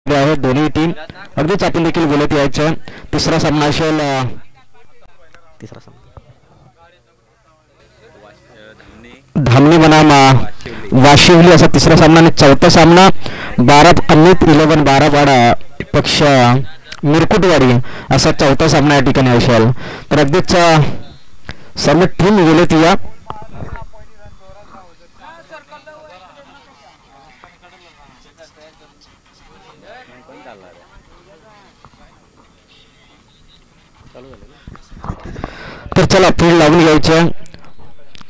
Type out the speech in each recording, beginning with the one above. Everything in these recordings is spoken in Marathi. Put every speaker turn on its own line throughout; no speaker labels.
आहे दोन्ही टीम अगदीच आपण देखील बोलत यायचं. तिसरा सामना असेल धामणी बनाम वाशिवली असा तिसरा सामना आणि चौथा सामना अमित 11 12वाडा पक्ष मिरकुटवाडी असा चौथा सामना या ठिकाणी असेल. तर अगदीच सर्व टीम गेलेत या तर चला फील्ड लावून घ्यायचं.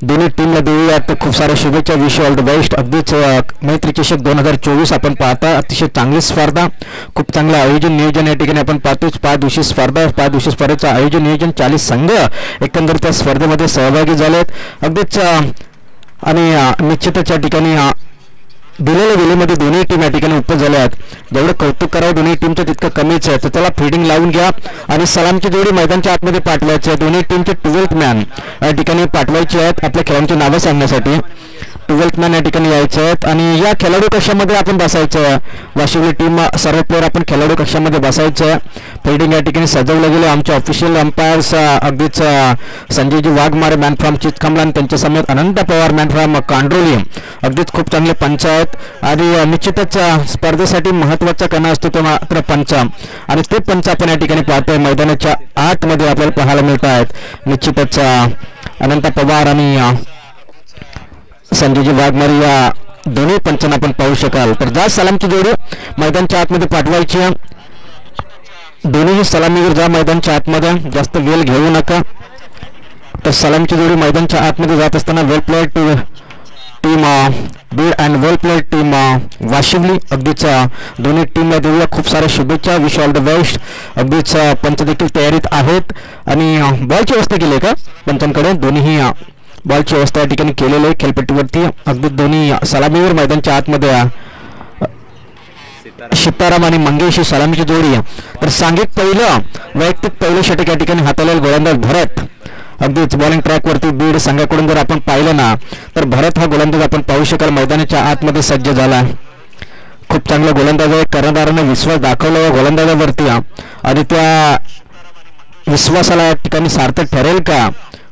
दोन्ही टीमला देऊयात खूप साऱ्या शुभेच्छा. Wish all the best. अगदीच मैत्री चषक 2024 आपण पाहता. अतिशय चांगली स्पर्धा, खूप चांगलं आयोजन नियोजन या ठिकाणी आपण पाहतोच. 5 दिवसीय स्पर्धा, 5 दिवसीय स्पर्धेचं आयोजन नियोजन 40 संघ एकंदर त्या स्पर्धेमध्ये सहभागी झालेत. अगदीच आणि निश्चितच या ठिकाणी दिलेल्या वेळेमध्ये दोन्ही टीम या ठिकाणी उपस्थित झाल्या आहेत. जेवढं कौतुक करावं दोन्ही टीमचं तितकं कमीच आहे. तर त्याला फिल्डिंग लावून घ्या आणि सलामची जोडी मैदानच्या आतमध्ये पाठवायची आहे. दोन्ही टीमचे 12th मॅन या ठिकाणी पाठवायचे आहेत आपल्या खेळांची नावं सांगण्यासाठी. 12th मॅन या ठिकाणी यायचे आहेत आणि या खेळाडू कक्षामध्ये आपण बसायचं आहे. वाशिवली टीम सर्व प्लेअर आपण खेळाडू कक्षामध्ये बसायचं आहे. फिल्डिंग या ठिकाणी सजवलं गेलं. आमचे ऑफिशियल अंपायर्स अगदीच संजयजी वाघमारे मॅन फ्रॉम चितखांबला आणि त्यांच्या समेत अनंत पवार मॅन फ्रॉम कांड्रोली. अगदीच खूप चांगले पंच आहेत आणि निश्चितच स्पर्धेसाठी महत्त्वाचा कणा असतो तो मात्र पंच आणि ते पंच आपण या ठिकाणी पाहतोय मैदानाच्या आतमध्ये आपल्याला पाहायला मिळत आहेत. निश्चितच अनंत पवार आणि संजयजी वाघमारे या दोन्ही पंचांना आपण पाहू शकाल. तर जा सलामची जोडी मैदानच्या आतमध्ये पाठवायची. दोन्हीही सलामीवर जा मैदानच्या आतमध्ये, जास्त वेळ घेऊ नका. तर सलामची जोडी मैदानच्या आतमध्ये जात असताना well played to team Beed and well played team Vashivali. अगदीच दोन्ही टीमला देऊया खूप साऱ्या शुभेच्छा. Wish all the best. अगदीच पंच देखील तयारीत आहेत आणि बॉलची व्यवस्था केली आहे का पंचांकडे. दोन्हीही बॉलची व्यवस्था या ठिकाणी केलेली आहे खेळपट्टीवरती. अगदी दोन्ही सलामीवर मैदानच्या आतमध्ये सीताराम आणि मंगेश सलामीची जोडी. तर सांघिक पहिलं वैयक्तिक पहिलं षटक या ठिकाणी हाताळलेला गोलंदाज भरत. अगदीच बॉलिंग ट्रॅकवरती बीड संघाकडून जर आपण पाहिलं ना तर भरत हा गोलंदाज आपण पाहू शकाल मैदानाच्या आतमध्ये सज्ज झाला. खूप चांगला गोलंदाज आहे. कर्णधाराने विश्वास दाखवला या गोलंदाजावरती आणि त्या विश्वासाला या ठिकाणी सार्थक ठरेल का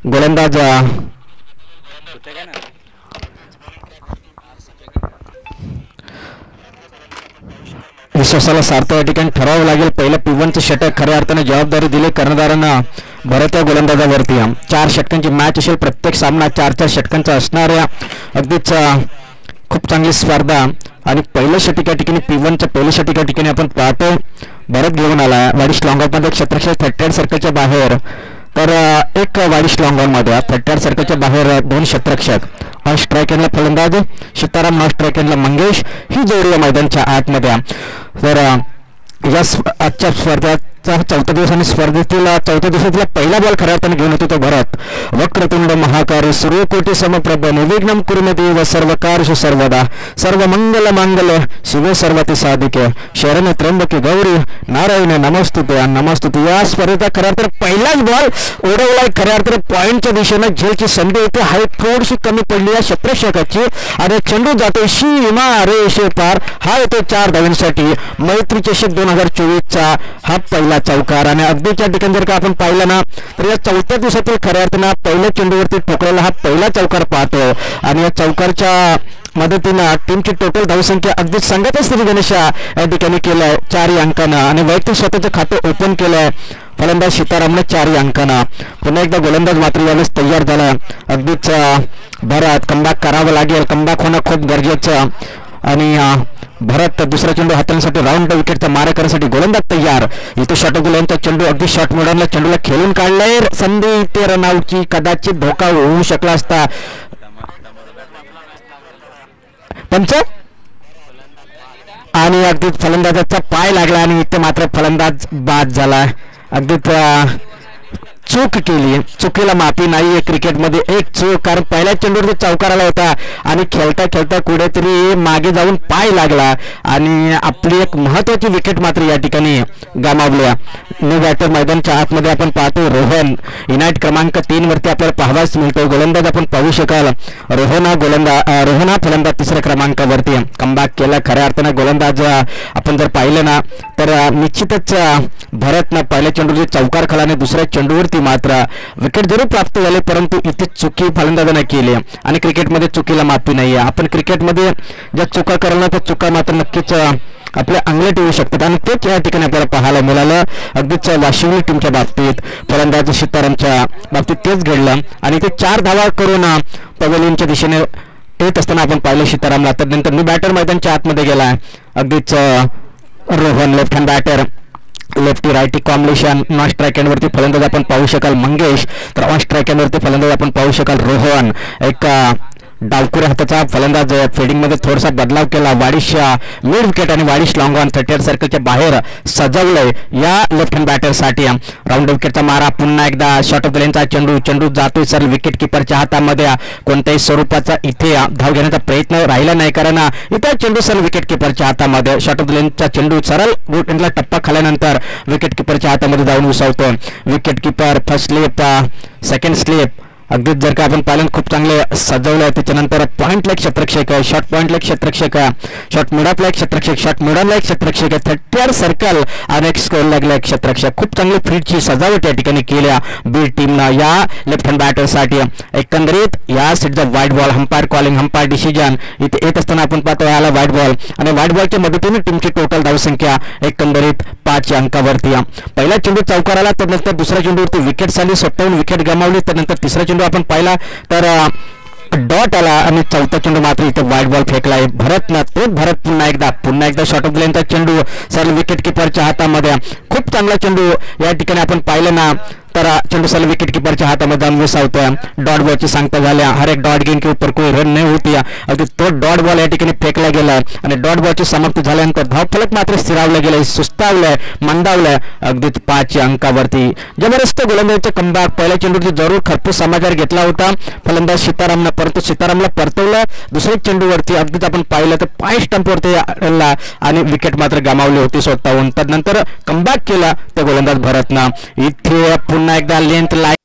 गोलंदाज. विश्वासाला सार्थ या ठिकाणी ठरावं लागेल. पहिलं P1चं षटक खऱ्या अर्थाने जबाबदारी दिली कर्णधारांना भरत या गोलंदाजावरती. 4 षटकांची मॅच असेल. प्रत्येक सामना 4-4 षटकांचा असणार आहे. अगदीच खूप चांगली स्पर्धा आणि पहिलं षटक या ठिकाणी P1चं पहिलं षटक या ठिकाणी आपण पाहतो. भरत घेऊन आला वाडिश लॉंगॉनमध्ये एक क्षेत्ररक्षक 38 सर्कलच्या बाहेर. तर एक वाडिश लॉंगॉनमध्ये 38 सर्कलच्या बाहेर 2 क्षेत्ररक्षक. ऑन स्ट्राईक एंडला फलंदाज सीताराम, नॉन स्ट्राईक एंडला मंगेश. ही जोडी आहे मैदानच्या आतमध्ये. तर या आजच्या स्पर्धेचा 4था दिवस आणि स्पर्धेतील 4थ्या दिवसातला पहिला बॉल खऱ्या अर्थाने घेऊन येतो तो भरत. वक्रतुंड महाकारी सूर्यकोटी समप्रभ निर्विघ्नं कुरु मे देव सर्वकार्येषु सर्वदा सर्वमंगल मांगल्ये शिवे सर्वार्थ साधिके शरण्ये त्र्यंबके गौरी नारायणे नमस्तुते नमस्तुते. या स्पर्धेचा खऱ्या अर्थाने पहिलाच बॉल उडवलाय. खऱ्या अर्थाने पॉईंटच्या दिशेनं झेलची संधी येते. हाईट थोडीशी कमी पडली या क्षेत्ररक्षकाची आणि चेंडू जातो सीमा रेषे पार. हा येतो 4 धावांसाठी. मैत्री चषक 2024चा हा पहिला चौकार आणि अगदीच्या ठिकाणी जर का आपण पाहिलं ना तर या 4थ्या दिवसातील खऱ्या अर्थानं पहिल्या चेंडूवरती ठोकलेला हा पहिला चौकार पाहतो आणि या चौकारच्या मदतीनं टीमची टोटल धावसंख्या अगदी संघाचा श्री गणेशा या ठिकाणी केलाय 4 अंकानं आणि वैयक्तिक स्वतःचं खातं ओपन केलंय फलंदाज सीतारामने 4 अंकानं. पुन्हा एकदा गोलंदाज मात्र यावेळेस तयार झाला. अगदीच भरत कमबॅक करावं लागेल. कमबॅक होणं खूप गरजेचं आणि भरत दुसरा चेंडू हाताळण्यासाठी राऊंड विकेटचा मारा करण्यासाठी गोलंदाज तयार. इथे षटक चेंडू अगदी शॉर्ट मिडॉनला चेंडूला खेळून काढलाय. संधी इथे रनआउटची कदाचित धोका होऊ शकला असता. पंच आणि अगदीच फलंदाजाचा पाय लागला आणि इथे मात्र फलंदाज बाद झाला. अगदीच चूक केली, चुकीला माफी नाहीये क्रिकेटमध्ये. एक चूक, कारण पहिल्या चेंडूवर चौकार आला होता आणि खेळता खेळता कुठेतरी मागे जाऊन पाय लागला आणि आपली एक महत्वाची विकेट मात्र या ठिकाणी गमावल्या. न्यू बॅटर मैदानच्या आतमध्ये आपण पाहतो रोहन युनाइट क्रमांक 3 वरती आपल्याला पाहावाच मिळतो. गोलंदाज आपण पाहू शकाल रोहन फलंदाज 3ऱ्या क्रमांकावरती कमबॅक केला. खऱ्या अर्थानं गोलंदाज आपण जर पाहिलं ना तर निश्चितच भरतनं पहिल्या चेंडूवरती चौकार खालाने दुसऱ्या चेंडूवरती मात्र विकेट जरूर प्राप्त झाले, परंतु इथे चुकी फलंदाजाने केली आणि क्रिकेटमध्ये चुकीला माफी नाही आहे. आपण क्रिकेटमध्ये ज्या चुका करणार त्या चुका मात्र नक्कीच आपल्या अंगलट येऊ शकतात आणि तेच या ठिकाणी आपल्याला पाहायला मिळालं. अगदीच वाशिवली टीमच्या बाबतीत फलंदाज सीतारामच्या बाबतीत तेच घडलं आणि ते 4 धावा करून पवेलियनच्या दिशेने येत असताना आपण पाहिलं सीतारामला. तर नंतर न्यू बॅटर मैदानच्या आतमध्ये गेला. अगदीच Rohan left hand batter, lefty righty combination. Non strike एंडवरती फलंदाज आपण पाहू शकाल मंगेश, तर ऑन स्ट्राईक एंडवरती फलंदाज आपण पाहू शकाल रोहन. एक डावकुऱ्या हाताचा फलंदाज फिल्डिंगमध्ये थोडासा बदलाव केला. वाडिश मिड विकेट आणि वाडिश लॉंग ऑन 38 सर्कलच्या बाहेर सजवलंय या लेफ्ट हँड बॅटरसाठी. राऊंड विकेटचा मारा, पुन्हा एकदा शॉर्ट ऑफ द लेनचा चेंडू जातोय सर विकेट किपरच्या हातामध्ये. कोणत्याही स्वरूपाचा इथे धाव घेण्याचा प्रयत्न राहिला नाही, कारण इथे चेंडू सर विकेट किपरच्या हातामध्ये. शॉर्ट ऑफ द लेनचा चेंडू सरळ गुड एंडला टप्पा खाल्यानंतर विकेट किपरच्या हातामध्ये जाऊन विसावतो. Wicket keeper first slip, second slip. अगदीच जर का आपण पालन खूप चांगले सजवलं आहे. त्याच्यानंतर पॉईंट लाईक क्षेत्रक्षक आहे, शॉर्ट पॉईंट लाईक क्षेत्रक्षक आहे, शॉर्ट मिडअप लाईक क्षेत्रक्षक, शॉर्ट मिडन लाईक क्षेत्रक्षक आहे, 38 सर्कल आणि एक स्कोर लागला क्षेत्रक्षक. खूप चांगली फील्डची सजावट या ठिकाणी केल्या बीड टीमनं या लेफ्ट हँड बॅटरसाठी. एकंदरीत या सीटचा white ball, umpire calling, umpire decision इथे येत असताना आपण पाहतो याला व्हाईट बॉल आणि व्हाईट बॉलच्या मदतीने टीमची टोटल धावसंख्या एकंदरीत 5 अंकावरती. पहिला चेंडू चौकार आला, त्यानंतर दुसऱ्या चेंडूवरती विकेट झाली, स्वतःहून विकेट गमावली. त्यानंतर तिसरा चेंडू आपण पाहिला तर डॉट आला आणि चौथा चेंडू मात्र इथे व्हाईट बॉल फेकलाय भरतनं. तो भरत पुन्हा एकदा शॉर्ट ऑफ लेनचा चेंडू सर विकेट किपरच्या हातामध्ये. खूप चांगला चेंडू या ठिकाणी आपण पाहिलं ना तर चेंडू सर विकेट किपरच्या हातामध्ये जाऊन विसावतोय. डॉट बॉलची सांगता झाल्या, हर एक डॉट गेम के ऊपर कोई रन नहीं होती. अगदी तो डॉट बॉल या ठिकाणी फेकला गेला आणि डॉट बॉलची समाप्ती झाल्यानंतर धावफलक मात्र स्थिरावलं गेलंय, सुस्तावलंय, मंदावलंय. अगदीच 5 अंकावरती जबरदस्त गोलंदाजीचा कमबॅक. पहिल्या चेंडूवरती जरूर खरपूस समाचार घेतला होता फलंदाज सीतारामनं, परंतु सीतारामला परतवलं. दुसऱ्या चेंडूवरती अगदीच आपण पाहिलं तर पाय स्टंपवरती आला आणि विकेट मात्र गमावली होती स्वतःहून. त्यानंतर कमबॅक केला त्या गोलंदाज भरतनं. इथे पुन्हा एकदा लेंथ लाईन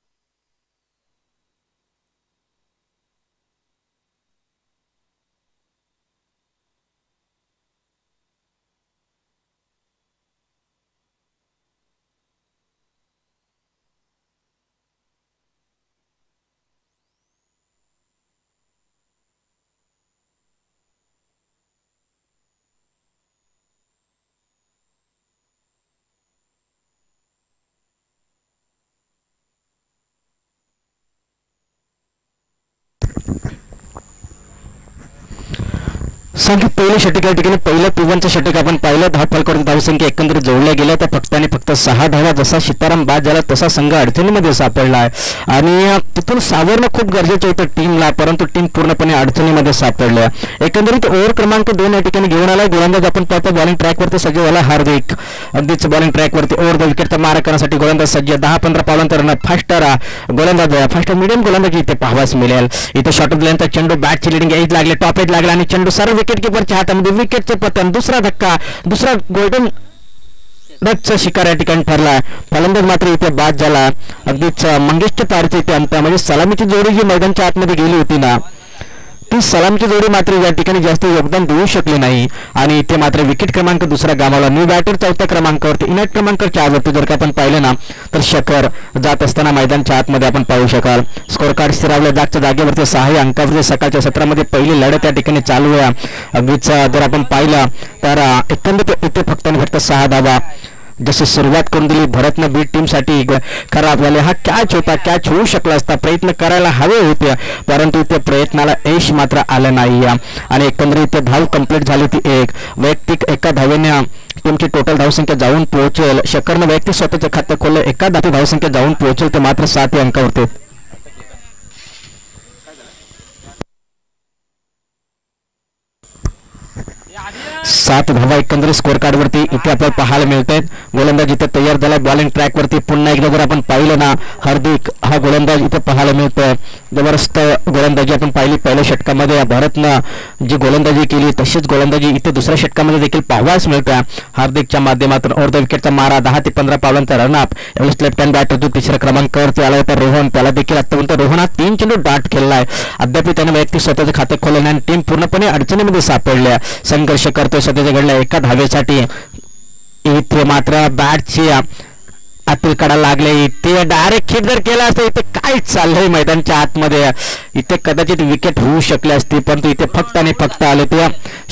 संख्या पहिली षटक या ठिकाणी पहिलं P1चं षटक आपण पाहिलं. धावफलकावरती धावसंख्या एकंदरीत जोडल्या गेल्या त्या फक्त आणि फक्त 6 धावा. जसा सीताराम बाद झाला तसा संघ अडचणीमध्ये सापडला आहे आणि तिथून सावरणं खूप गरजेचं होतं टीमला, परंतु टीम पूर्णपणे अडचणीमध्ये सापडल्या. एकंदरीत ओव्हर क्रमांक 2 या ठिकाणी घेऊन आला गोलंदाज आपण पाहतो. बॉलिंग ट्रॅकवरती सज्ज झाला हार्दिक. अगदीच बॉलिंग ट्रॅकवरती ओव्हर द विकेटचा मारा करण्यासाठी गोलंदाज सज्ज. 10-15 पावलांतर फास्टर गोलंदाज, फास्टर मिडियम गोलंदाजी इथे पाहावाच मिळेल. इथे शॉर्ट ऑफ लेनचा चेंडू बॅटची लिडिंग एज लागले, टॉप एज लागला आणि चेंडू सर्व विकेट किपरच्या हातामध्ये. विकेटचे पतन, दुसरा धक्का, दुसरा गोल्डन डचचा शिकार या ठिकाणी ठरला. फलंदाज मात्र इथे बाद झाला. अगदीच मंगेशच्या पारची इथे अंत म्हणजे सलामीची जोडी जी मैदानच्या आतमध्ये गेली होती ना ती सलामची जोडी मात्र या ठिकाणी जास्त योगदान देऊ शकले नाही आणि इथे मात्र विकेट क्रमांक दुसरा गमावला. न्यू बॅटर 4थ्या क्रमांकावरती, युनाइट क्रमांक 4 वरती जर का आपण पाहिलं ना तर शेखर जात असताना मैदानच्या आतमध्ये आपण पाहू शकाल. स्कोर कार्ड स्थिरावल्या जागच्या जागेवरती 6 अंकावरती. सकाळच्या सत्रामध्ये पहिली लढत या ठिकाणी चालू आहे. अगदीच जर आपण पाहिलं तर एकंदरीत इथे फक्त आणि फक्त 6 धावा जशी सुरुवात करून दिली भरतनं बीड टीमसाठी खराब झाले. हा कॅच होता, कॅच होऊ शकला असता, प्रयत्न करायला हवे होते, परंतु त्या प्रयत्नाला यश मात्र आलं नाही आणि एकंदरीत धाव कंप्लीट झाली ती एक. वैयक्तिक एका धावेने टीमची टोटल धावसंख्या जाऊन पोहोचेल. शेखरनं वैयक्तिक स्वतःचं खातं खोललं, एका धावी धावसंख्या जाऊन पोहोचेल ते मात्र 7 अंकावरती. 7 धावा एकंदरीत स्कोर कार्ड वरती इथे आपल्याला पाहायला मिळत आहेत. गोलंदाज इथे तयार झाला बॉलिंग ट्रॅक वरती. पुन्हा एकदा जर आपण पाहिलं ना हार्दिक हा गोलंदाज इथे पाहायला मिळतोय. जबरदस्त गोलंदाजी आपण पाहिली पहिल्या षटकामध्ये भारतनं जी गोलंदाजी केली तशीच गोलंदाजी इथे दुसऱ्या षटकामध्ये देखील पाहावयास मिळते. हार्दिकच्या माध्यमातून अर्ध विकेटचा मारा 10 ते 15 पावलांचा रनअप. यावेळेस लेफ्ट हँड बॅटर जो तिसऱ्या क्रमांकावरती आला होता रोहन, त्याला देखील आतापर्यंत रोहन हा 3 चेंडू डाट खेळला आहे. अद्याप त्याने वैयक्तिक स्वतःचे खाते खोलले आणि टीम पूर्णपणे अडचणीमध्ये सापडल्या. संघर्ष करतोय सध्याच्या घडल्या एका धावेसाठी. इथे मात्र बॅटची आतील कडा लागले. इथे डायरेक्ट हिट जर केला असता इथे काय चाललंय मैदानच्या आतमध्ये इथे कदाचित विकेट होऊ शकले असते, परंतु इथे फक्त आणि फक्त आले ते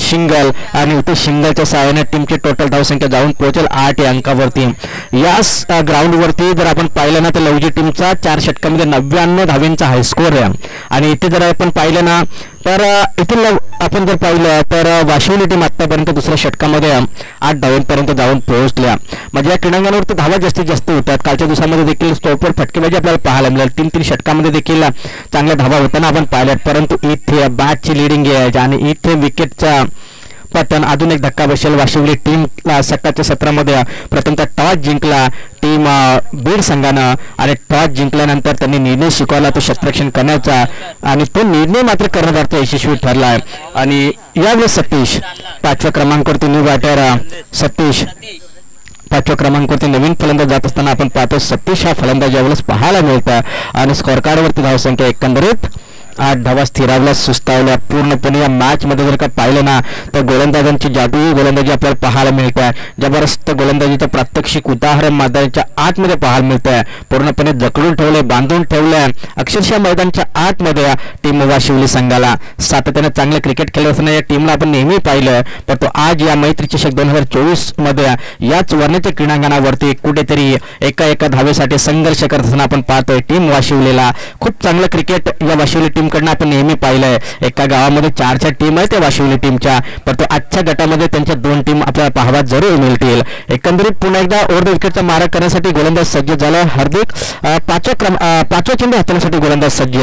सिंगल आणि इथे सिंगलच्या सहाय्याने टीमची टोटल धावसंख्या जाऊन पोहोचेल 8 या अंकावरती. याच ग्राउंडवरती जर आपण पाहिलं ना तर लवजी टीमचा 4 षटकामध्ये 99 धावेंचा हाय स्कोर आहे. आणि इथे जर आपण पाहिलं ना तर इथे आपण जर पाहिलं तर वाशिवली टीम आतापर्यंत दुसऱ्या षटकामध्ये 8 धावांपर्यंत जाऊन पोहोचल्या. म्हणजे या क्रीडांगणावरती धावा जास्तीत जास्त होतात. कालच्या दिवसामध्ये देखील स्टॉपवर फटकेबाजी आपल्याला पाहायला मिळेल. 3-3 षटकामध्ये देखील चांगल्या धावा होताना आपण पाहिल्यात, परंतु इथे बॅटची लिडिंग आहे आणि इथे विकेटचा पतन अजून एक धक्का बसेल वाशिवली टीमला. सकाळच्या सत्रामध्ये प्रथमतः टॉस जिंकला टीम बीड संघानं आणि टॉस जिंकल्यानंतर त्यांनी निर्णय स्वीकारला तो क्षेत्ररक्षण करण्याचा आणि तो निर्णय मात्र करण्याचा यशस्वी ठरला आहे. आणि यावेळेस सतीश 5व्या क्रमांकावरती न्यू बॅटर सतीश 5व्या क्रमांकावरती नवीन फलंदाज जात असताना आपण पाहतो सतीश हा फलंदाज यावेळेस पाहायला मिळतो. आणि स्कोर कार्डवरती धावसंख्या एकंदरीत 8 धावा स्थिरावल्या सुस्तावल्या पूर्णपणे. या मॅच मध्ये जर का पाहिलं ना तर गोलंदाजांची जादुई गोलंदाजी आपल्याला पाहायला मिळते. जबरदस्त गोलंदाजीचं प्रात्यक्षिक उदाहरण मैदानाच्या आतमध्ये पाहायला मिळतंय. पूर्णपणे जकडून ठेवले बांधून ठेवले अक्षरशः मैदानाच्या आतमध्ये टीम वाशिवली संघाला. सातत्याने चांगले क्रिकेट खेळत असताना या टीमला आपण नेहमी पाहिलं, पण तो आज या मैत्री चषक 2024 मध्ये याच वर्णित क्रीडांगणावरती कुठेतरी एका धावेसाठी संघर्ष करत असताना आपण पाहतोय. टीम वाशिवलीला खूप चांगलं क्रिकेट या वाशिवली टीम कडनं आपण नेहमी पाहिलंय. एका गावामध्ये 4 टीम आहे त्या वाशिवली टीमच्या, पण आजच्या गटामध्ये त्यांच्या 2 टीम आपल्याला पाहाव्या जरूर मिळतील. एकंदरीत पुन्हा एकदा ओव्हर विकेटचा मारा करण्यासाठी गोलंदाज सज्ज झाला हार्दिक. 5वा चेंडू हाताळण्यासाठी गोलंदाज सज्ज.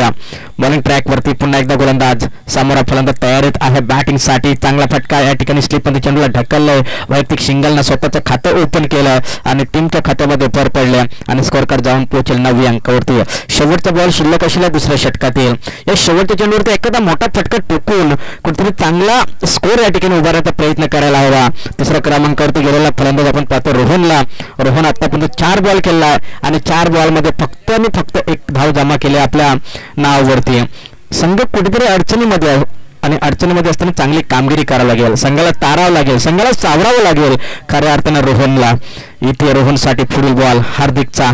बॉलिंग ट्रॅक वरती पुन्हा एकदा गोलंदाज समोर फलंदाज तयारीत आहे बॅटिंगसाठी. चांगला फटका या ठिकाणी स्लिपमध्ये चेंडूला ढकललंय. वैयक्तिक सिंगलनं स्वतःचं खातं ओपन केलं आणि टीमच्या खात्यामध्ये भर पडले आणि स्कोर कार्ड जाऊन पोहोचेल 9 अंकावरती. शेवटचा बॉल शिल्लक असलेल्या दुसऱ्या षटकातील या शेवटच्या चेंडूवरती एखादा मोठा फटका टोकून कुठेतरी चांगला स्कोर या ठिकाणी उभारण्याचा प्रयत्न करायला हवा. तिसऱ्या क्रमांकावरती गेलेला फलंदाज आपण पाहतो रोहनला. रोहन आतापर्यंत 4 बॉल केला आणि 4 बॉलमध्ये फक्त आणि फक्त 1 धाव जमा केली आपल्या नावावरती. संघ कुठेतरी अडचणीमध्ये आहे आणि अडचणीमध्ये असताना चांगली कामगिरी करावी लागेल. संघाला तारावं लागेल, संघाला सावरावं लागेल खऱ्या अर्थानं रोहनला. इथे रोहनसाठी पुढील बॉल हार्दिकचा.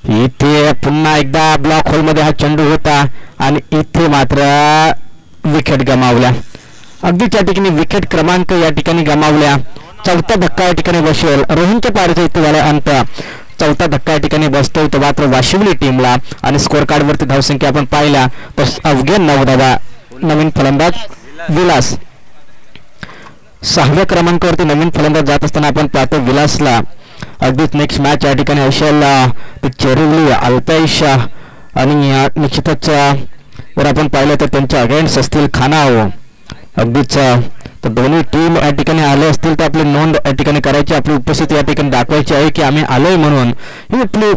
इथे पुन्हा एकदा ब्लॉक होलमध्ये हा चेंडू होता आणि इथे मात्र विकेट गमावल्या. अगदी त्या ठिकाणी विकेट क्रमांक या ठिकाणी गमावल्या. 4था धक्का या ठिकाणी बसेल. रोहनच्या पारीचा इथे झाला अंत. 4था धक्का या ठिकाणी बसतोय तो मात्र वाशिवली टीमला. आणि स्कोर कार्ड वरती धावसंख्या आपण पाहिल्या तर अवघ्या 9 धावा. नवीन फलंदाज विलास 6व्या क्रमांकावरती नवीन फलंदाज जात असताना आपण पाहतो विलासला. अगदीच नेक्स्ट मॅच या ठिकाणी असेल चेरिवली अल्पेश आणि निश्चितच जर आपण पाहिलं तर त्यांच्या अगेन्स्ट असतील खानाव. अगदीच तर दोन्ही टीम या ठिकाणी आले असतील तर आपली नोंद या ठिकाणी करायची, आपली उपस्थिती या ठिकाणी दाखवायची आहे की आम्ही आलोय म्हणून. ही आपली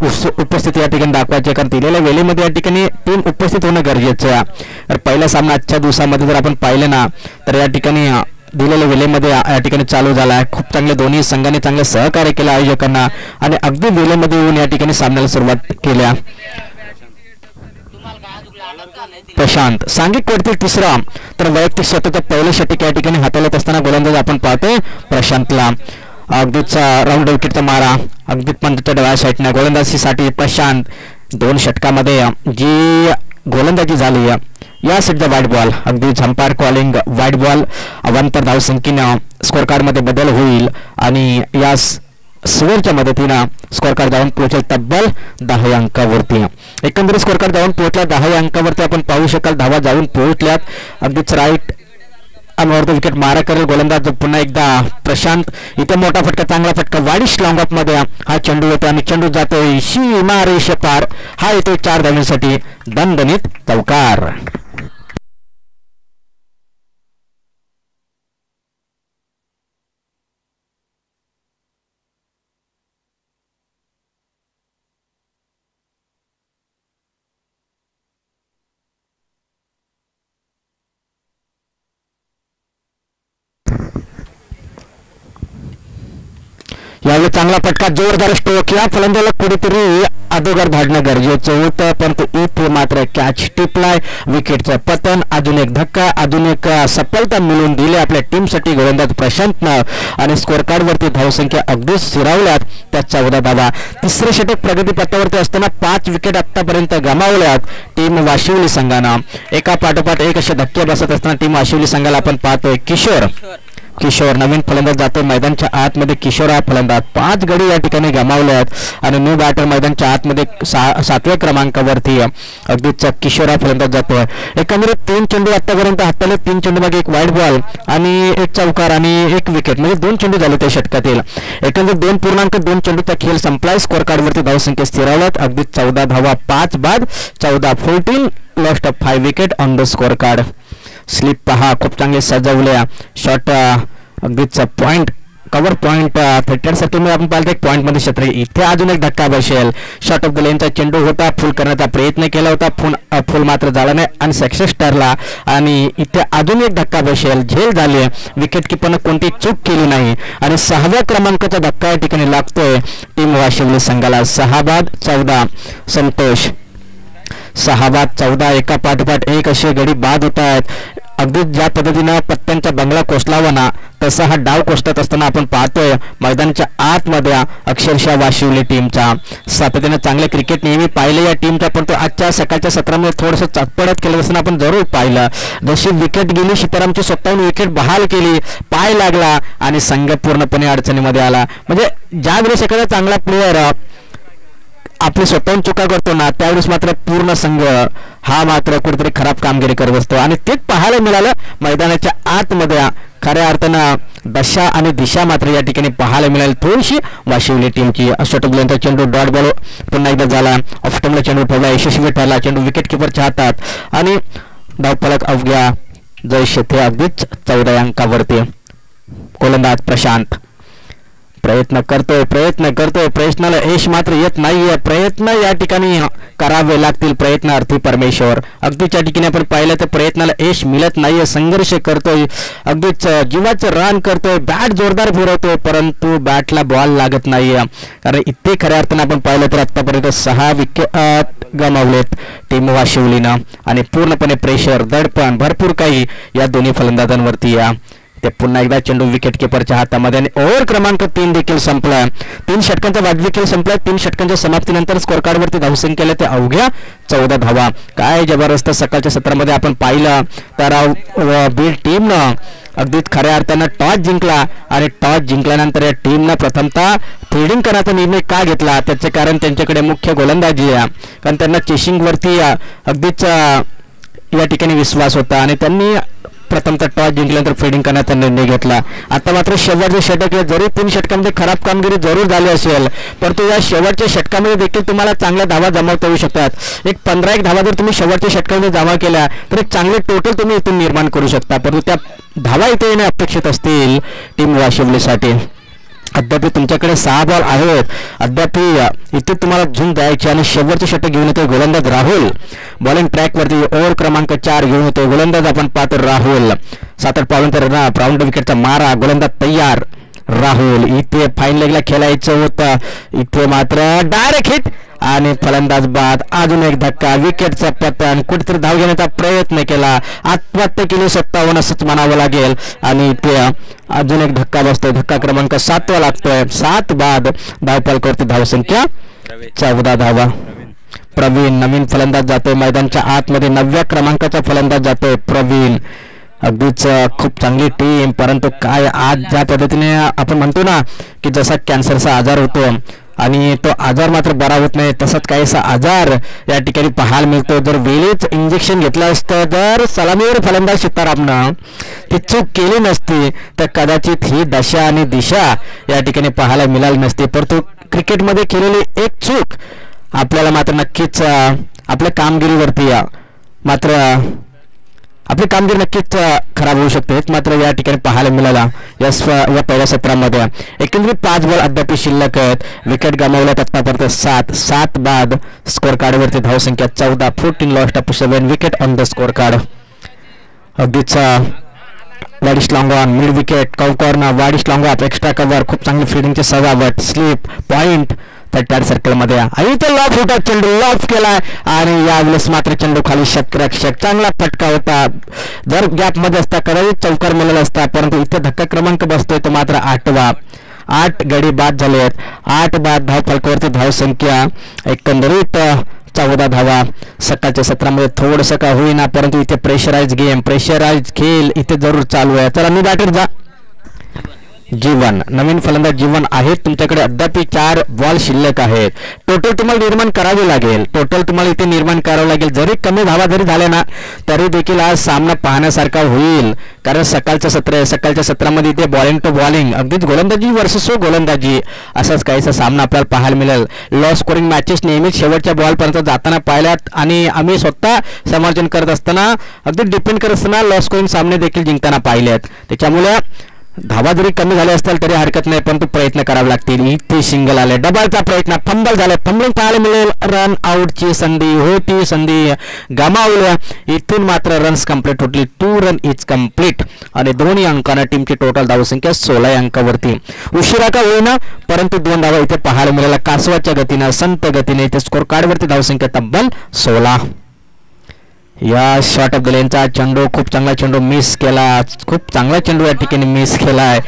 उपस्थिती या ठिकाणी दाखवायची आहे कारण दिलेल्या वेळेमध्ये या ठिकाणी टीम उपस्थित होणं गरजेचं आहे. तर पहिला सामना आजच्या दिवसामध्ये जर आपण पाहिलं ना तर या ठिकाणी दिलेल्या वेळेमध्ये या ठिकाणी चालू झाला आहे. खूप चांगले दोन्ही संघाने चांगले सहकार्य केलं आयोजकांना आणि अगदी वेळेमध्ये येऊन या ठिकाणी सामन्याला सुरुवात केल्या. प्रशांत सांघिक वरती तिसरा तर वैयक्तिक स्वतःच्या पहिल्या षटक या ठिकाणी हाताळत असताना गोलंदाज आपण पाहतोय प्रशांतला. अगदीच राऊंड विकेटचा मारा अगदी 15च्या डाव्या साईडने गोलंदाजीसाठी प्रशांत. 2 षटकामध्ये जी गोलंदाजी झाली या सेटचा वाईट बॉल अगदी झंपायर कॉलिंग वाईट बॉल. अवांतर धावसंख्येनं स्कोर कार्डमध्ये बदल होईल आणि या स्वेअरच्या मदतीनं स्कोर कार्ड जाऊन पोहोचेल तब्बल 10 अंकावरती. एकंदरीत स्कोर कार्ड जाऊन पोहोचला 10 अंकावरती. आपण पाहू शकाल धावा जाऊन पोहोचल्यात. अगदीच राईट अनवरती विकेट मारा करेल गोलंदाज पुन्हा एकदा प्रशांत. इथे मोठा फटका चांगला फटका वाईट लॉंग ऑफ मध्ये हा चेंडू येतो आणि चेंडू जातोय सीमा रेषे पार. हा येतोय 4 धावांसाठी दणदणीत चौकार. यावेळी चांगला फटका, जोरदार स्ट्रोक. या फलंदाला कुठेतरी अगोदर धाडणं गरजेचं होतं, परंतु इथे मात्र कॅच टिपलाय. विकेटचं पतन, अजून एक धक्का, अजून एक सफलता मिळवून दिली आपल्या टीमसाठी गोलंदाज प्रशांतनं. आणि स्कोअर कार्डवरती धावसंख्या अगदीच स्थिरावल्यात, त्या 14 धावा. तिसरे षटक प्रगतीपथावरती असताना 5 विकेट आतापर्यंत गमावल्यात टीम वाशिवली संघानं. एका पाठोपाठ एक असे धक्के बसत असताना टीम वाशिवली संघाला आपण पाहतोय. किशोर नवीन फलंदाज जातो मैदानच्या आतमध्ये. किशोर हा फलंदाज 5 गडी या ठिकाणी गमावले आहेत आणि न्यू बॅटर मैदानच्या आतमध्ये 7व्या क्रमांकावरती अगदीच किशोर हा फलंदाज जातोय. एकंदरीत 3 चेंडू आतापर्यंत हाताले, 3 चेंडू मागे 1 वाईट बॉल आणि 1 चौकार आणि 1 विकेट, म्हणजे 2 चेंडू झाले त्या षटकातील. एकंदरीत 2.2 चेंडूचा खेळ संपलाय. स्कोअर कार्डवरती धावसंख्या स्थिरावल्यात अगदीच 14 धावा, 5 बाद, 14 lost of 5 wicket on the score card. Slip पहा, खूप चांगले सजवल्या. शॉट अगदीच पॉइंट, कव्हर पॉइंट 30 सर्कलमध्ये आपण पाहिलं एक पॉइंट मध्ये क्षेत्र. इथे अजून एक धक्का बसेल. शॉट ऑफ द लेनचा चेंडू होता, फुल करण्याचा प्रयत्न केला होता, फुल मात्र झाला नाही आणि सक्सेस ठरला. आणि इथे अजून एक धक्का बसेल, झेल झाली. विकेट किपरनं कोणती चूक केली नाही आणि 6व्या क्रमांकाचा धक्का या ठिकाणी लागतोय टीम वाशिवली संघाला. 6 बाद 14 संतोष, 6 बाद 14 एका पाठोपाठ एक असे गडी बाद होत आहेत. अगदी ज्या पद्धतीनं पत्त्यांचा बंगला कोसलावा ना तसा हा डाव कोसळत असताना आपण पाहतोय मैदानाच्या आतमध्ये अक्षरशः वाशिवली टीमचा. सातत्याने चांगले क्रिकेट नेहमी पाहिले या टीमचा, पण तो आजच्या सकाळच्या सत्रामध्ये थोडंसं चटपटत केलं असताना आपण जरूर पाहिलं. जशी विकेट गेली सीतारामची स्वतःहून विकेट बहाल केली, पाय लागला आणि संघ पूर्णपणे अडचणीमध्ये आला. म्हणजे ज्यावेळेस एखादा चांगला प्लेयर आपली स्वतःहून चुका करतो ना त्यावेळेस मात्र पूर्ण संघ हा मात्र कुठेतरी खराब कामगिरी करत असतो आणि तेच पाहायला मिळालं मैदानाच्या आतमध्ये. खऱ्या अर्थानं दशा आणि दिशा मात्र या ठिकाणी पाहायला मिळाली थोडीशी वाशिवली टीमची. अष्टपैलूचा चेंडू डॉट बॉल पुन्हा एकदा झाला. ऑफस्टंपला चेंडू ठेवला, यशस्वी ठरला. चेंडू विकेट किपरच्या हातात आणि धावफलक अवघ्या जयश ते अगदीच 14 अंकावरती. गोलंदाज प्रशांत प्रयत्न करतोय, प्रयत्नाला यश मात्र येत नाहीये. प्रयत्न या ठिकाणी करावे लागतील, प्रयत्नार्थी परमेश्वर. अगदीच या ठिकाणी आपण पाहिलं तर प्रयत्नाला यश मिळत नाहीये. संघर्ष करतोय, अगदीच जीवाचं रान करतोय, बॅट जोरदार फिरवतोय, परंतु बॅटला बॉल लागत नाहीये. कारण इथे खऱ्या अर्थानं आपण पाहिलं तर आतापर्यंत 6 विकेट गमावलेत टीम वाशिवलीनं आणि पूर्णपणे प्रेशर, दडपण भरपूर काही या दोन्ही फलंदाजांवरती या. ते पुन्हा एकदा चेंडू विकेट किपरच्या हातामध्ये आणि ओव्हर क्रमांक 3 देखील संपला. 3 षटकांचा वाजवी खेळ संपला. 3 षटकांच्या समाप्तीनंतर स्कोअर कार्डवरती धावसंख्या ते अवघ्या 14 धावा. काय जबरदस्त सकाळच्या सत्रामध्ये आपण पाहिलं तर बीड टीमनं अगदीच खऱ्या अर्थानं टॉस जिंकला आणि टॉस जिंकल्यानंतर या टीमनं प्रथमतः फिल्डिंग करण्याचा निर्णय का घेतला त्याचे कारण त्यांच्याकडे मुख्य गोलंदाजी आहे. कारण त्यांना चेसिंगवरती अगदीच या ठिकाणी विश्वास होता आणि त्यांनी प्रथमतः टॉस जिंकल्यानंतर फिल्डिंग करण्याचा निर्णय घेतला. आता मात्र शेवटचे षटक आहे, जरी 3 षटकांमध्ये खराब कामगिरी जरूर झाली असेल परंतु या शेवटच्या षटकामध्ये देखील तुम्हाला चांगल्या धावा जमावता येऊ शकतात. एक 15-1 धावा जर तुम्ही शेवटच्या षटकामध्ये जमा केल्या तर एक चांगले टोटल तुम्ही इथून निर्माण करू शकता. परंतु त्या धावा इथे येणे अपेक्षित असतील टीम वाशिवलीसाठी. अद्याप तुमच्याकडे 6 बॉल आहेत, अद्याप इथे तुम्हाला झुंज द्यायची आणि शेवटचे षटक घेऊन येतो गोलंदाज राहुल. बॉलिंग ट्रॅकवरती ओव्हर क्रमांक 4 घेऊन येतो गोलंदाज आपण पाहतो राहुल. 7-8 पावलांतर राऊंड विकेटचा मारा, गोलंदाज तयार राहुल. इथे फाईन लेगला खेळायचं होतं, इथे मात्र डायरेक्ट हिट आणि फलंदाज बाद. अजून एक धक्का, विकेटचा पतन. कुठेतरी धाव घेण्याचा प्रयत्न केला, आत्महत्या केली 57 असंच म्हणावं लागेल आणि इथे अजून एक धक्का बसतोय. धक्का क्रमांक 7 लागतोय. 7 बाद धावफलकावरती धावसंख्या 14 धावा. प्रवीण नवीन फलंदाज जातोय मैदानच्या आतमध्ये. 9व्या क्रमांकाचा फलंदाज जातोय प्रवीण. अगदीच खूप चांगली टीम, परंतु काय आज ज्या पद्धतीने आपण म्हणतो ना की जसा कॅन्सरचा आजार होतो आणि तो आजार मात्र बरा होत नाही तसाच काहीसा आजार या ठिकाणी पाहायला मिळतो. जर वेळीच इंजेक्शन घेतलं असतं, जर सलामीवर फलंदाज सीतारामनं ती चूक केली नसती तर कदाचित ही दशा आणि दिशा या ठिकाणी पाहायला मिळाली नसती. परंतु क्रिकेटमध्ये केलेली एक चूक आपल्याला मात्र नक्कीच आपल्या कामगिरीवरती मात्र आपली कामगिरी नक्कीच खराब होऊ शकते. हेच मात्र या ठिकाणी पाहायला मिळाला या पहिल्या सत्रामध्ये. एकंदरीत 5 बॉल अद्याप शिल्लक आहेत. विकेट गमावल्यात आतापर्यंत 7 बाद. स्कोअर कार्डवरती धावसंख्या 14 lost of 7 wicket on the score card. अगदीच वाडिश लॉंगॉन मिड विकेट कव कॉर्नर वाडिश लॉंगॉन एक्स्ट्रा कव्हर खूप चांगली फिल्डिंगची सजावट स्लिप पॉइंट थर्ड सर्कलमध्ये आणि तो लॉफ होता चेंडू लॉफ केलाय आणि यावेळेस मात्र चेंडू खाली षटरक्षक चांगला फटका होता जर गॅपमध्ये असता कदाचित चौकार मिळाला असता परंतु इथे धक्का क्रमांक बसतोय तो मात्र 8वा 8 गडी बाद झाले आहेत 8 बाद धाव फलकावरती धावसंख्या एकंदरीत 14 धावा सकाळच्या सत्रामध्ये थोडंसं का होईना परंतु इथे प्रेशराइज गेम प्रेशराइज खेळ इथे जरूर चालू आहे चला मी बॅटर जा जीवन नवीन फलंदाज जीवन आहेत तुमच्याकडे अद्याप 4 बॉल शिल्लक आहेत टोटल तुम्हाला निर्माण करावे लागेल टोटल तुम्हाला इथे निर्माण करावं लागेल जरी कमी धावा जरी झाल्या ना तरी देखील आज सामना पाहण्यासारखा होईल कारण सकाळचं सत्र आहे सकाळच्या सत्रामध्ये इथे बॉलिंग टू बॉलिंग अगदीच गोलंदाजी वर्सेस गोलंदाजी असाच काहीसा सामना आपल्याला पाहायला मिळेल लो स्कोरिंग मॅचेस नेहमीच शेवटच्या बॉलपर्यंत जाताना पाहिल्यात आणि आम्ही स्वतः समर्थन करत असताना अगदी डिपेंड करत असताना लो स्कोरिंग सामने देखील जिंकताना पाहिले आहेत त्याच्यामुळे धावा जरी कमी झाले असतील तरी हरकत नाही परंतु प्रयत्न करावे लागतील इथे सिंगल आले डबलचा प्रयत्न फंबल झाले फंबलिंग पाहायला मिळेल रन आउटची संधी होती संधी गमावल्या इथून मात्र रन्स कंप्लीट होतील 2 रन इज कंप्लीट आणि दोन्ही अंकांना टीमची टोटल धावसंख्या 16 अंकावरती उशिरा का होईना परंतु 2 धावा इथे पाहायला मिळाल्या कासवाच्या गतीने संत गतीने इथे स्कोर कार्डवरती धावसंख्या तब्बल 16 या शॉट ऑफ द लेनचा चेंडू खूप चांगला चेंडू मिस केला खूप चांगला चेंडू या ठिकाणी मिस केलाय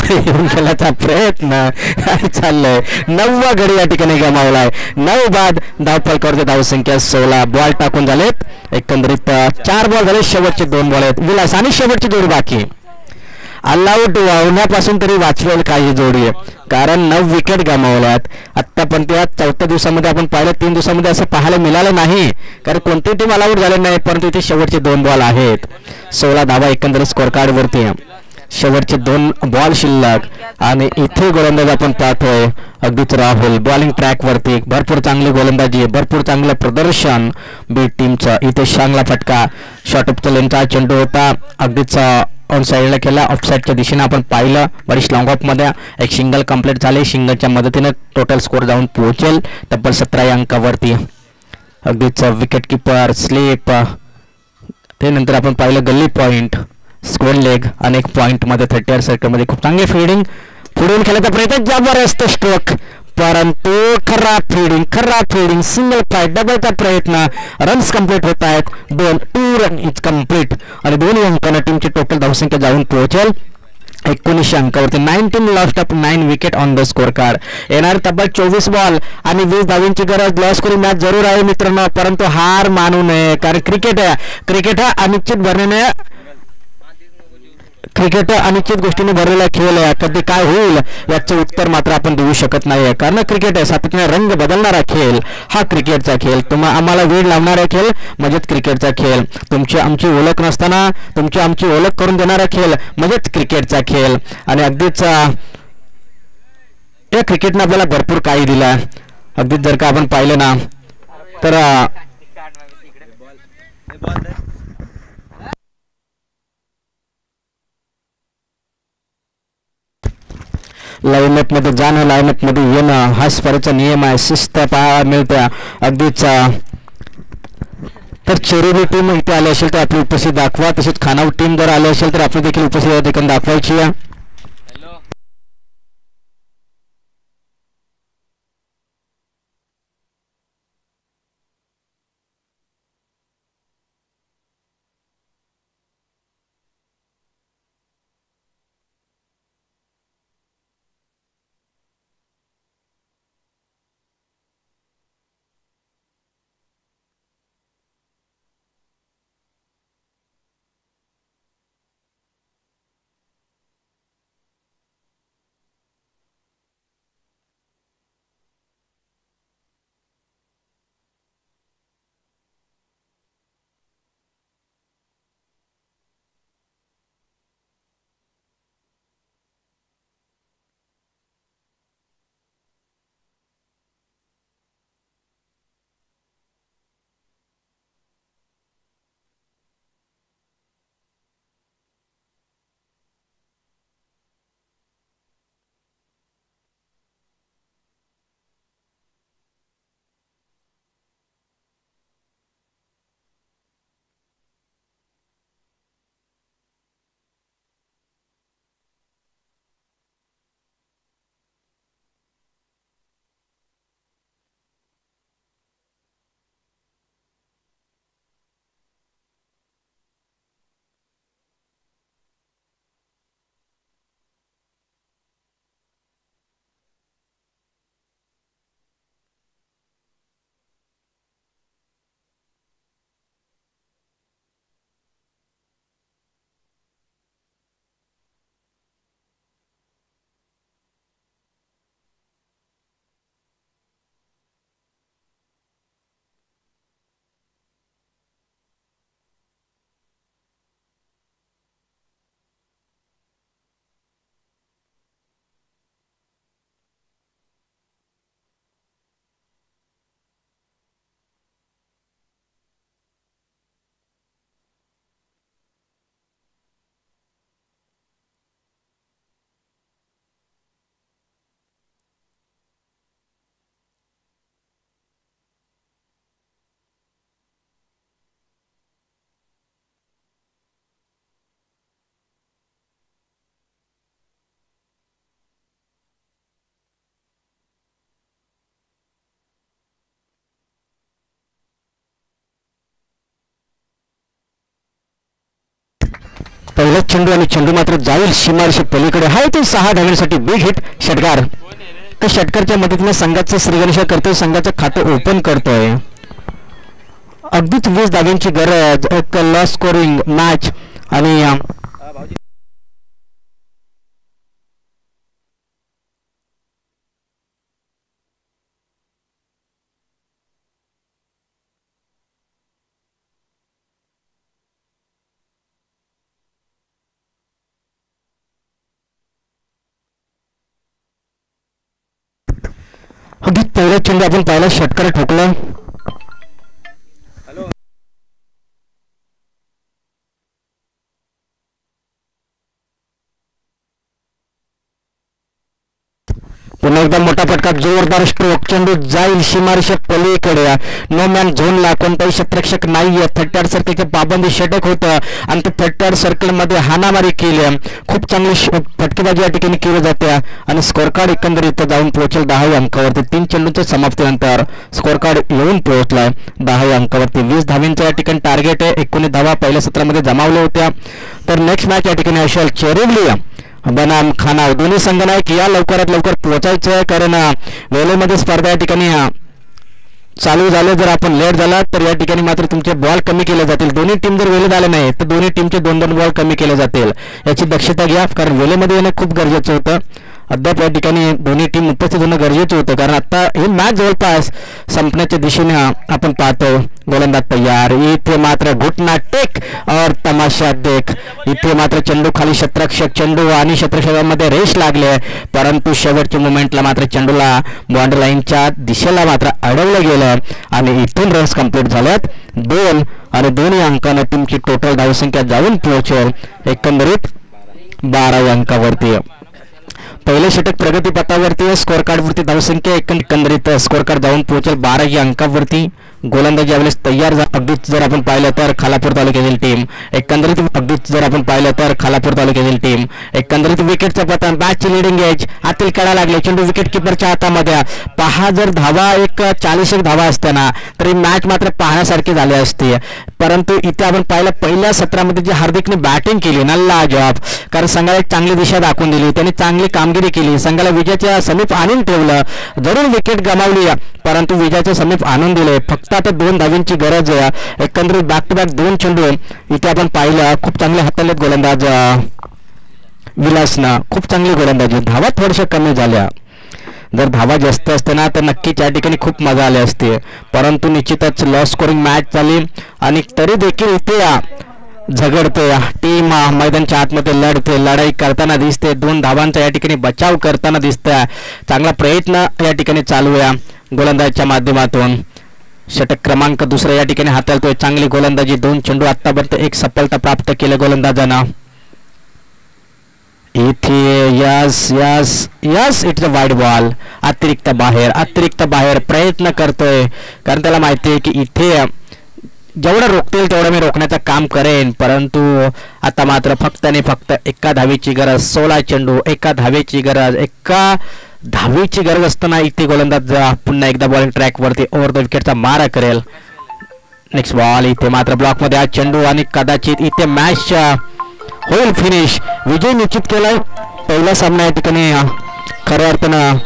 येऊन गेल्याचा प्रयत्न काय चाललंय 9वा गडी या ठिकाणी गमावलाय 9 बाद धाव फलकावरती धावसंख्या 16 बॉल टाकून झालेत एकंदरीत 4 बॉल झाले शेवटचे 2 बॉल आहेत विलास आणि शेवटची जोडी बाकी ऑलआउट वावण्यापासून तरी वाचवेल काही जोडी आहे कारण 9 विकेट गमावल्यात आत्तापर्यंत या 4थ्या दिवसामध्ये आपण पाहिलं 3 दिवसामध्ये असं पाहायला मिळालं नाही कारण कोणती टीम ऑलआउट झाले नाही परंतु इथे शेवटचे 2 बॉल आहेत 16 धावा एकंदरीत स्कोर कार्डवरती शेवटचे 2 बॉल शिल्लक आणि इथे गोलंदाज आपण पाहतोय अगदीच राहुल बॉलिंग ट्रॅकवरती भरपूर चांगली गोलंदाजी भरपूर चांगलं प्रदर्शन बी टीमचं इथे चांगला फटका शॉर्ट ऑफ द लेनचा चेंडू होता अगदीच ऑन साईडला केला ऑफसाईडच्या दिशेने आपण पाहिलं बरीच लॉंग ऑफमध्ये एक सिंगल कंप्लीट झाले सिंगलच्या मदतीने टोटल स्कोर जाऊन पोहोचेल तब्बल 17 अंकावरती अगदीच विकेट किपर स्लिप ते नंतर आपण पाहिलं गल्ली पॉइंट स्क्वेअर लेग अनेक पॉइंटमध्ये 30 सर्कलमध्ये खूप चांगली फिल्डिंग पुढून खेळायचा प्रयत्न जबरदस्त स्ट्रोक परंतु खराब फिल्डिंग सिंगल फाईट डबलचा प्रयत्न रन्स कंप्लीट होत आहेत 2 रन इज कंप्लीट आणि दोन्ही अंकांना टीमची टोटल धावसंख्या जाऊन पोहोचेल 19 अंकावरती 19 lost of 9 wicket on the score card येणार तब्बल 24 बॉल आणि 20 धावांची गरज लॉस करून मॅच जरूर आहे मित्रांनो परंतु हार मानू नये कारण क्रिकेट हा अनिश्चित भरणे क्रिकेट अनिश्चित गोष्टीने भरलेला खेळ आहे कधी काय होईल याचं उत्तर मात्र आपण देऊ शकत नाही कारण क्रिकेट आहे सातत्याने रंग बदलणारा खेळ हा क्रिकेटचा खेळ आम्हाला वेळ लावणारा खेळ म्हणजेच क्रिकेटचा खेळ तुमची आमची ओळख नसताना तुमची आमची ओळख करून देणारा खेळ म्हणजेच क्रिकेटचा खेळ आणि अगदीच या क्रिकेटने आपल्याला भरपूर काही दिला अगदीच जर का आपण पाहिलं ना तर लाईनअप मध्ये जाणं लाईनअप मध्ये येणं हा स्पर्धेचा नियम आहे शिस्त पाहायला मिळते अगदीच तर चेरुबी टीम इथे आली असेल तर आपली उपस्थिती दाखवा तसेच खानावळ टीम जर आली असेल तर आपली देखील उपस्थिती देखील दाखवायची आहे पहिला चेंडू आणि चेंडू मात्र जाईल सीमारेषे पलीकडे. हा ते 6 धावांसाठी बिग हिट षटकार. त्या षटकारच्या मदतीने संघाचं श्रीगणेश करतोय, संघाचं खातं ओपन करतोय. अगदीच 20 धावांची गरज. एक लो स्कोरिंग मॅच आणि अगदी पहिला चेंडू आपण पाहिला षटकार ठोकला. पुन्हा एकदा मोठा फटका, जोरदार स्ट्रोक. चेंडू जाईल सीमारेषे पलीकडे. नो मॅन झोनला कोणताही क्षेत्ररक्षक नाहीये. 38 सर्कलचे पाबंदी षटक होतं आणि ते 38 सर्कल मध्ये हाणामारी केली. खूप चांगली फटकेबाजी या ठिकाणी केली जाते आणि स्कोर कार्ड एकंदरीत जाऊन पोहोचेल 10व्या अंकावरती. 3 चेंडूंच्या समाप्तीनंतर स्कोर कार्ड येऊन पोहोचलाय 10व्या अंकावरती. 20 धावांचं या ठिकाणी टार्गेट आहे. 19 धावा पहिल्या सत्रामध्ये जमावल्या होत्या. तर नेक्स्ट मॅच या ठिकाणी असेल चेरुवली बनाम खानाव. दोन्ही संघनायक या लवकरात लवकर पोहोचायचं आहे, कारण वेळेमध्ये स्पर्धा या ठिकाणी चालू झाले. जर आपण लेट झाला तर या ठिकाणी मात्र तुमचे बॉल कमी केले जातील. दोन्ही टीम जर वेळेत आले नाही तर दोन्ही टीमचे 2-2 बॉल कमी केले जातील. याची दक्षता घ्या, कारण वेळेमध्ये येणं खूप गरजेचं होतं. अद्याप या ठिकाणी दोन्ही टीम उपस्थित होणं गरजेचं होतं, कारण आता ही मॅच जवळपास संपण्याच्या दिशेने आपण पाहतो. गोलंदाज तयार. इथे मात्र घुटना टेक और तमाशा देख. इथे मात्र चेंडू खाली क्षेत्ररक्षक, चेंडू आणि क्षेत्ररक्षकांमध्ये रेस लागले, परंतु शेवटच्या मुमेंटला मात्र चेंडूला बाउंड्री लाईनच्या दिशेला मात्र अडवलं गेलं आणि इथून रन्स कंप्लीट झाल्यात 2 आणि 2 अंकाने टीमची टोटल धावसंख्या जाऊन पोहोचेल एकंदरीत 12व्या अंकावरती. पहिले षटक प्रगतीपथावरती. स्कोर कार्डवरती धावसंख्या एकंदरीत स्कोर कार्ड जाऊन पोहोचेल 12 अंकावरती. गोलंदाजी यावेळेस तयार. अगदीच जर आपण पाहिलं तर खालापूर तालुक्यातील टीम एकंदरीत एकंदरीत विकेटचं पतन. बॅटची लिडिंग एज. आतील कडा लागले. चेंडू विकेट किपरच्या हातामध्ये. पहा, जर धावा एक 40 धावा असताना तरी मॅच मात्र पाहण्यासारखी झाली असते, परंतु इथे आपण पाहिलं पहिल्या सत्रामध्ये जी हार्दिकने बॅटिंग केली ना, लाजवाब. कारण संघाला एक चांगली दिशा दाखवून दिली, त्यांनी चांगली कामगिरी केली, संघाला विजयाच्या समीप आणून ठेवलं. जरूर विकेट गमावली परंतु विजयाच्या समीप आणून दिले. फक्त आता 2 धावांची गरज आहे. एकंदरीत बॅक टू बॅक 2 चेंडू इथे आपण पाहिलं. खूप चांगले हाताळलेत गोलंदाज विलासनं. खूप चांगली गोलंदाजी. धावा थोड्याशा कमी झाल्या. जर धावा जास्त असते ना तर नक्कीच या ठिकाणी खूप मजा आली असते, परंतु निश्चितच लॉ स्कोरिंग मॅच झाली आणि तरी देखील इथे झगडते टीम. मैदानच्या आतमध्ये लढते, लढाई करताना दिसते. 2 धावांचा या ठिकाणी बचाव करताना दिसतोय. चांगला प्रयत्न या ठिकाणी चालू आहे गोलंदाजाच्या माध्यमातून. षटक क्रमांक 2 या ठिकाणी हाताळतोय. चांगली गोलंदाजी. 2 चेंडू आतापर्यंत 1 सफलता प्राप्त केली गोलंदाजांना. इथे yes it's a wide ball. अतिरिक्त बाहेर प्रयत्न करतोय, कारण त्याला माहिती आहे की इथे जेवढं रोखतील तेवढं मी रोखण्याचं काम करेन, परंतु आता मात्र फक्त आणि फक्त 1 धावेची गरज. 16 चेंडू, 1 धावेची गरज. 1 धावेची गरज असताना इथे गोलंदाज पुन्हा एकदा बॉलिंग ट्रॅकवरती ओव्हर द विकेटचा मारा करेल. Next ball. इथे मात्र ब्लॉकमध्ये हा चेंडू आणि कदाचित इथे मॅच होईल फिनिश. विजय निश्चित केलाय पहिला सामना या ठिकाणी खऱ्या अर्थानं.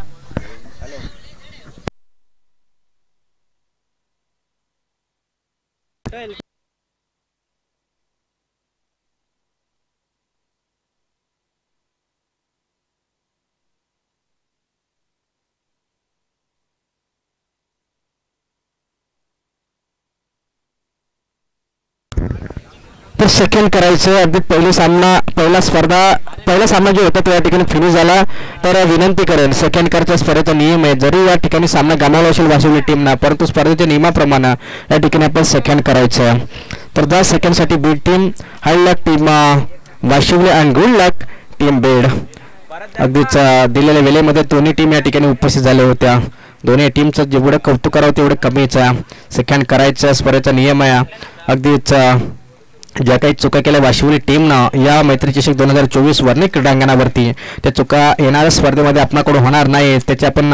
तर सेकंड करायचं. अगदी पहिला सामना जो होता तो या ठिकाणी फिनिश झाला. तर विनंती करेन, सेकंड करच्या स्पर्धेचा नियम आहे, जरी या ठिकाणी सामना गमावला असेल वाशिवली टीमना, परंतु स्पर्धेच्या नियमाप्रमाणे या ठिकाणी आपण सेकंड करायचं. तर 10 सेकंडसाठी Beed team, hard luck team Vashivali and good luck team Beed. अगदीच दिलेल्या वेळेमध्ये दोन्ही टीम या ठिकाणी उपस्थित झाल्या होत्या. दोन्ही टीमचं जेवढं कौतुक करावं तेवढं कमीच आहे. सेकंड करायचं स्पर्धेचा नियम आहे. अगदीच ज्या काही चुका केल्या वाशिवली टीमनं या मैत्री चषक 2024 वर्णी क्रीडांगणावरती, त्या चुका येणाऱ्या स्पर्धेमध्ये आपणाकडून होणार नाही, त्याची आपण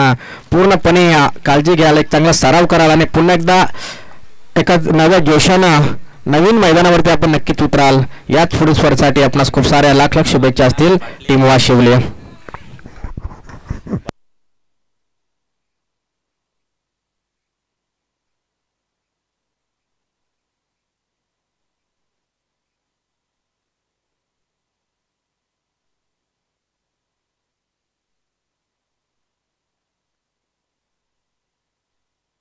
पूर्णपणे काळजी घ्यायला, एक चांगला सराव करावा आणि पुन्हा एकदा एका नव्या जोशानं नवीन मैदानावरती आपण नक्कीच उतराल याच पुढील स्पर्धेसाठी आपणास खूप साऱ्या लाख लाख शुभेच्छा असतील टीम वाशिवले.